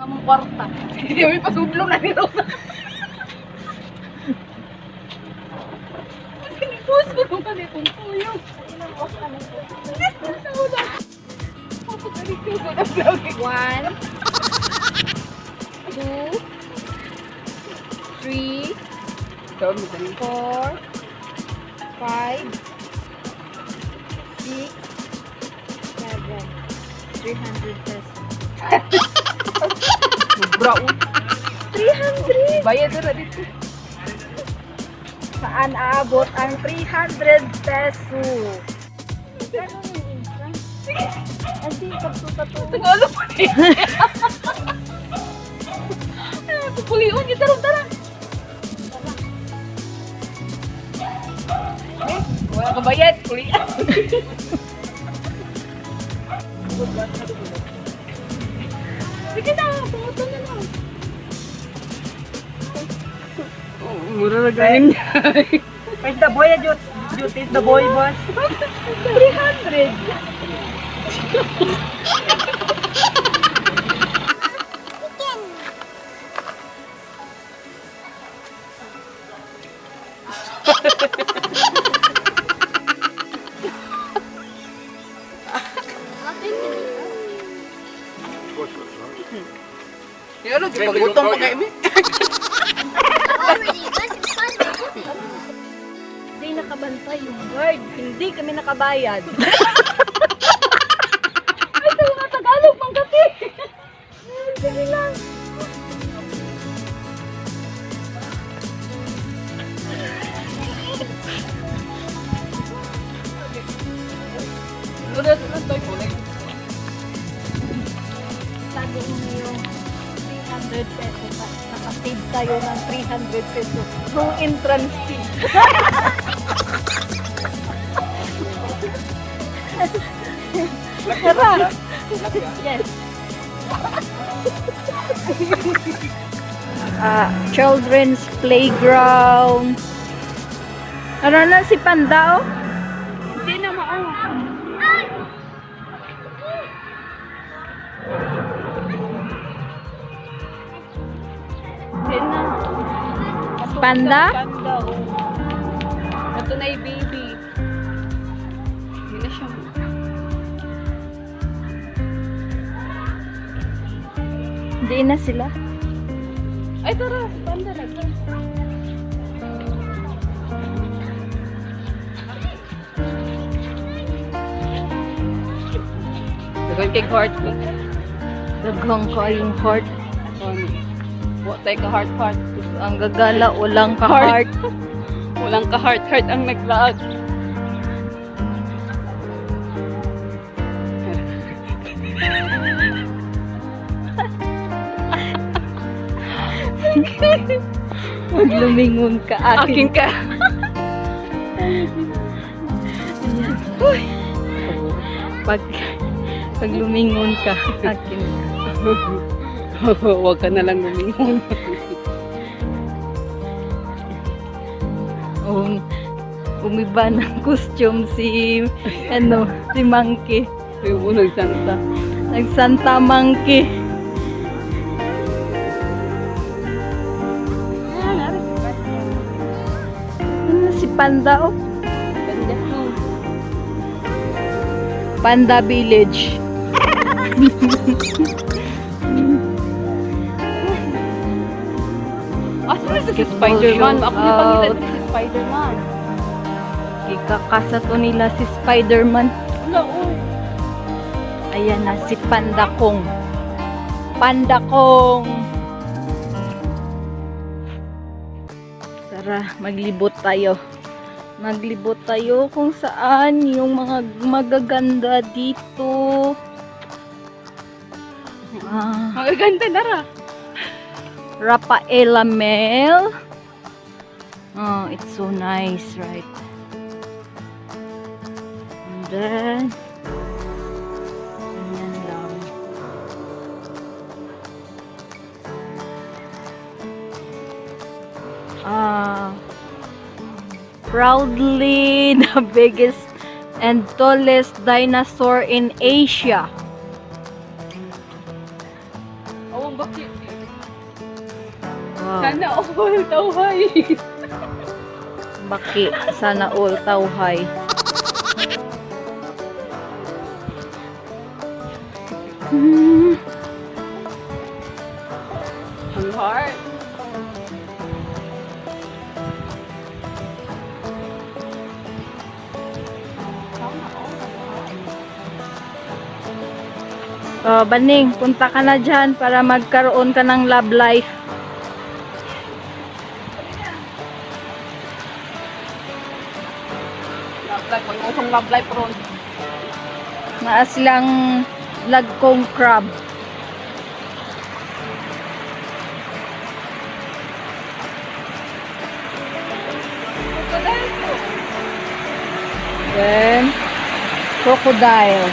Ang kwarta. Hindi may pasudlo na nito. Sinipos ko nung kanitong tuyo. Sinipos ka nito. One, two, three, 4, 5, 6, 7, 300 pesos. Sobra 300! Bayad na dito. Saan aabot ang 300 pesos? Gano'n yung instant? Sige! Andi, kapto-kapto. Tagalog pa rin. Pupuliun, kita rin, tara. Wala ka bayad, pulian. Sige na, pumunta na lang. Mura na galing niya. Where's the boy, Jut? Jut is the boy, boss. 300. Yan lang, pag-utong pa kayo, Hindi nakabantay yung guard. Hindi kami nakabayad. Ay, ito mga Tagalog pang kasi. Sige lang. Ulit lang tayo po. Sabi mo yung 300 pesos. Nakasave tayo ng 300 pesos. No entrance fee. Tara. Yes. Children's playground. Ano na si Panda, oh? Hindi na maano. Hindi na. Panda? Panda, oh. Ito na yung baby. Hindi na siya. Hindi na sila. Ay, tara. Si Panda lang. Dagang kay heart ko. Daghang kayong heart. What tayo ka-heart. Ang gagala, walang ka-heart. Walang ka-heart ang naglaag. Huwag lumingon ka. Akin ka. Uy. Pag lumingon ka, akin. Huwag ka na lang lumingon. Umiba ng costume si si Monkey. Yung unang santa. Nagsanta Monkey. Si Panda, oh. Panda Village. Asa na si Spider-Man? Ako yung pangilan si Spider-Man. Ikakasa to nila si Spider-Man. Wala, oh. Ayan na si Panda Kong. Panda Kong. Tara, maglibot tayo. Maglibot tayo kung saan yung mga magaganda dito. Magaganda na ra. Rafaela Mel. Oh, it's so nice, right? And then, ayan lang. Proudly the biggest and tallest dinosaur in Asia. Oo, ang bakit. Wow. Sana all tawhay. Baki. Sana all tawhay. Ang heart. Oh, Baning, punta ka na dyan para magkaroon ka ng love life. Love life. Pag usong love life ron. Naa silang lagkong crab. Then, crocodile.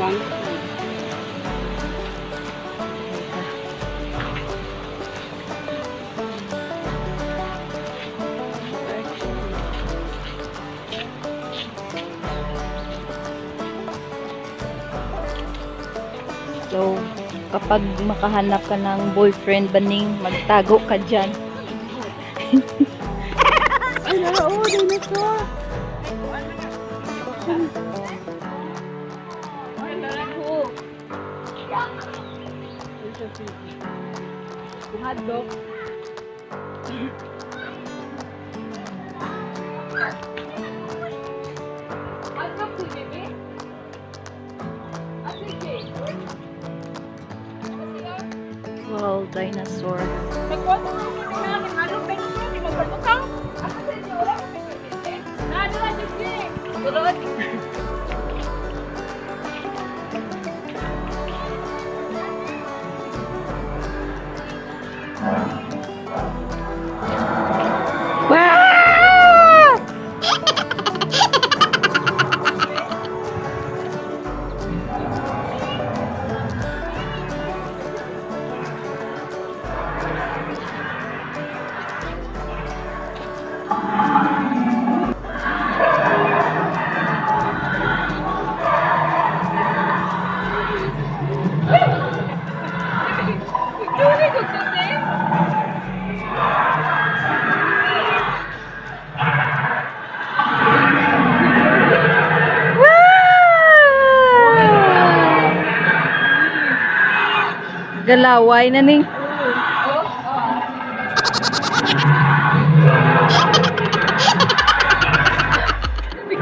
Monkey. So, kapag makahanap ka ng boyfriend, Baning, magtago ka dyan. Ay, oo, dinosaur. Ay, lalago. Hotdog. Hotdog si Bibi? Ah, sige. Wow, dinosaur. Nagkwato nga kami namin. Ano, pero siya, di magpapakaw. Ako sa inyo, wala kami pagpipili. Nado, sige. Tulot. Wow! Duli ko kasi. Galaway na ning.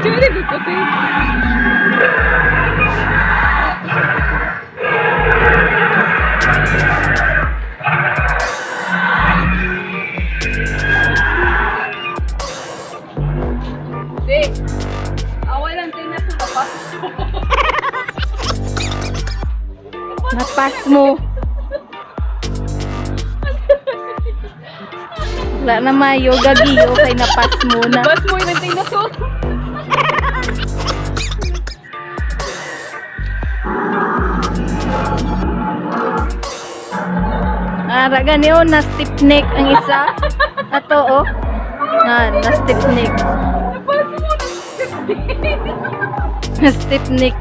Duli ko kasi. Di, awal lang tayo na sa lapas. Napas mo. Wala na mayo, gagiyo kay napas mo na. Bas mo yung tayo na so. Ara gani oh, na stiff neck ang isa. Ato oh. Na stiff neck. Bas mo na. Na stiff neck.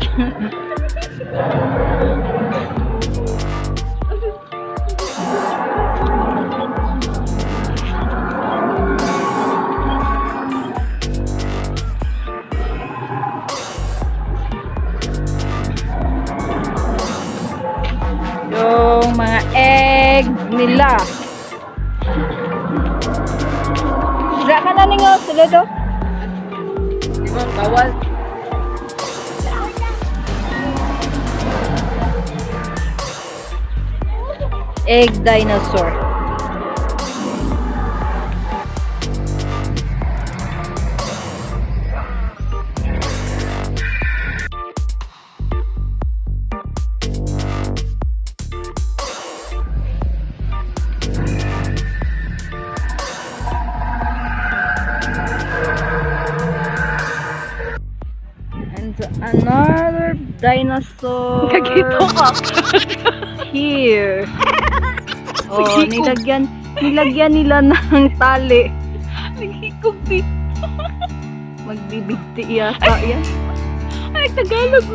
Yung mga egg nila. Sila ka na ninyo, sila do. Di ba, bawal. Egg dinosaur. And another dinosaur Kagito ka. here. Oh, nilagyan nila ng tali. Naghikog di. Magbibigti yata yan. Ay, Tagalog.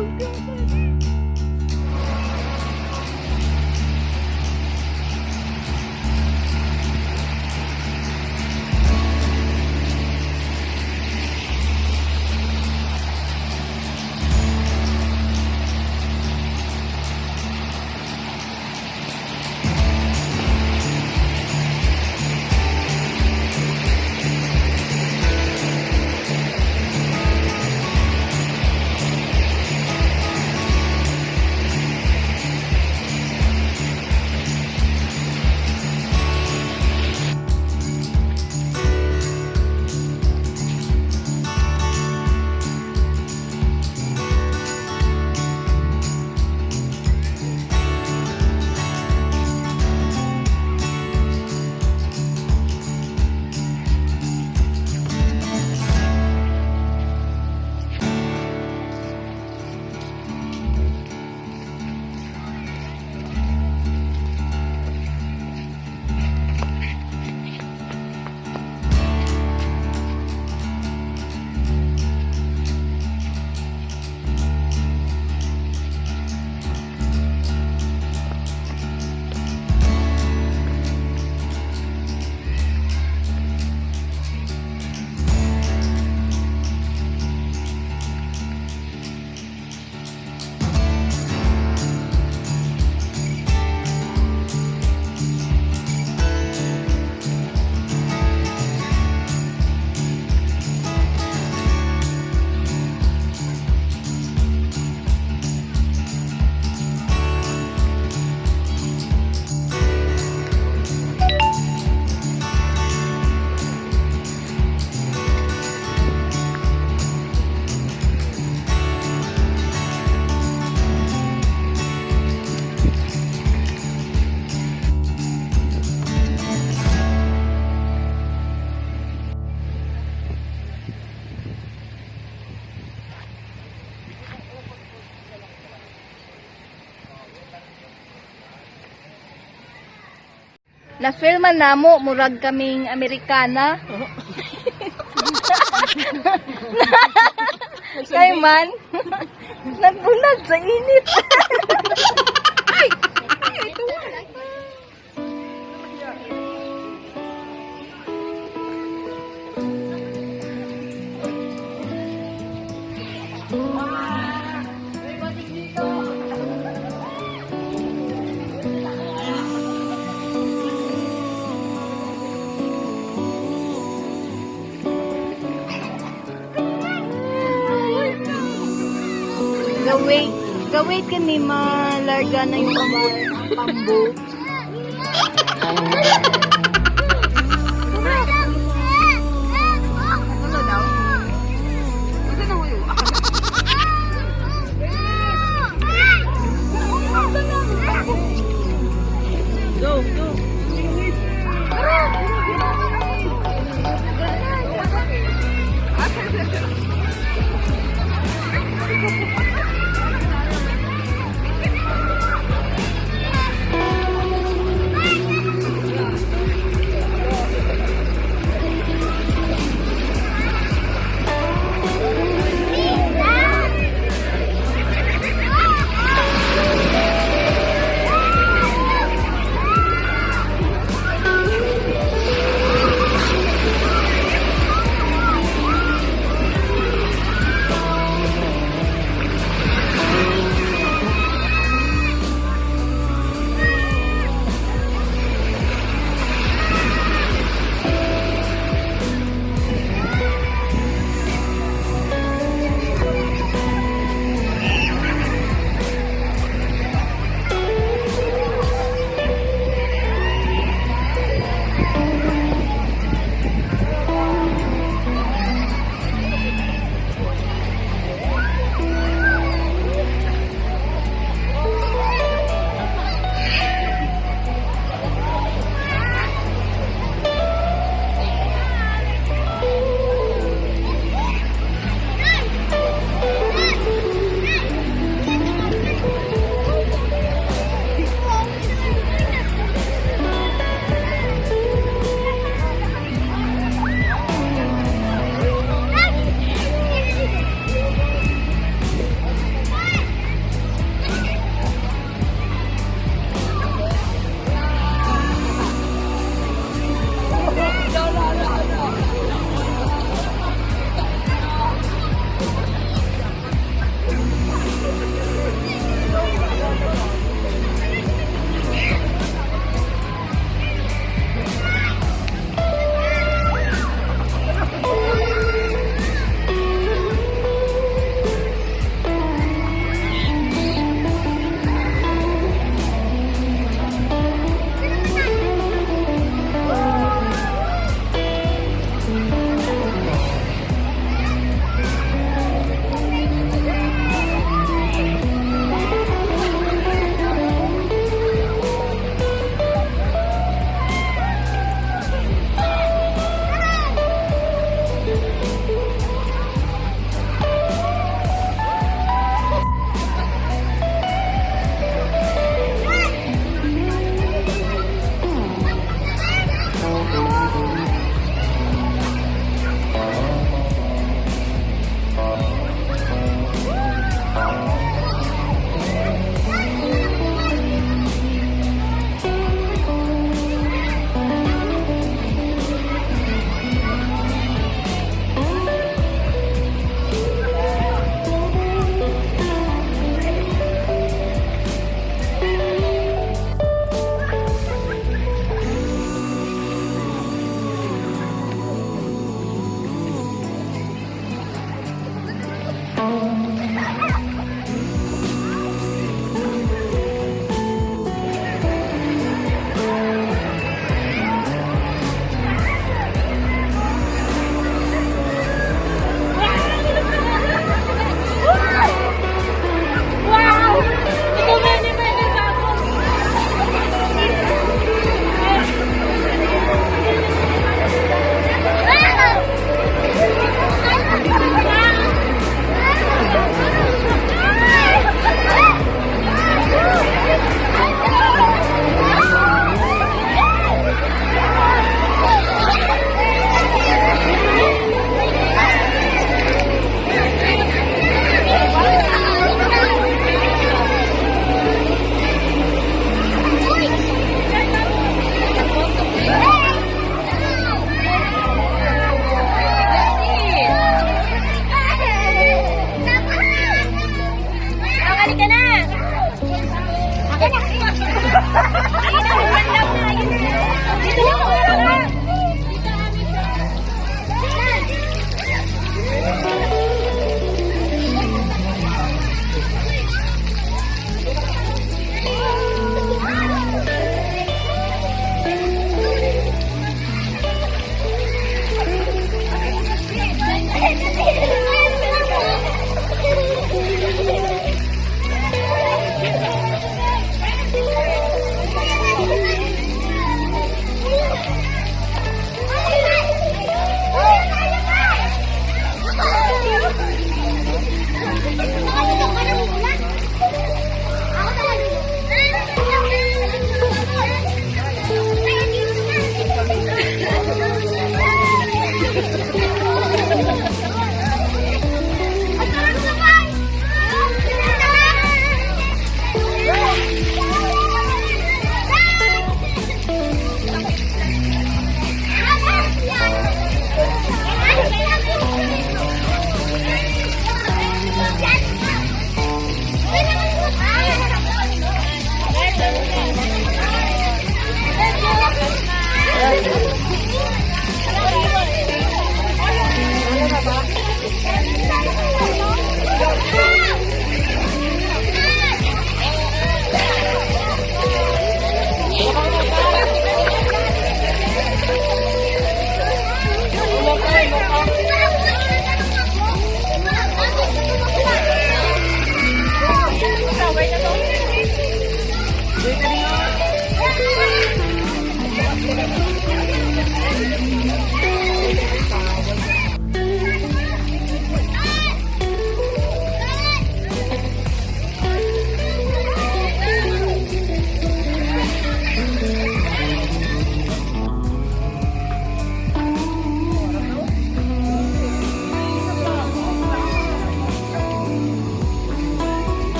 Na-filman namo, murag kaming Amerikana. Kay man, nagbunag sa init. Gawait kami malarga na yung pambo. Go, go.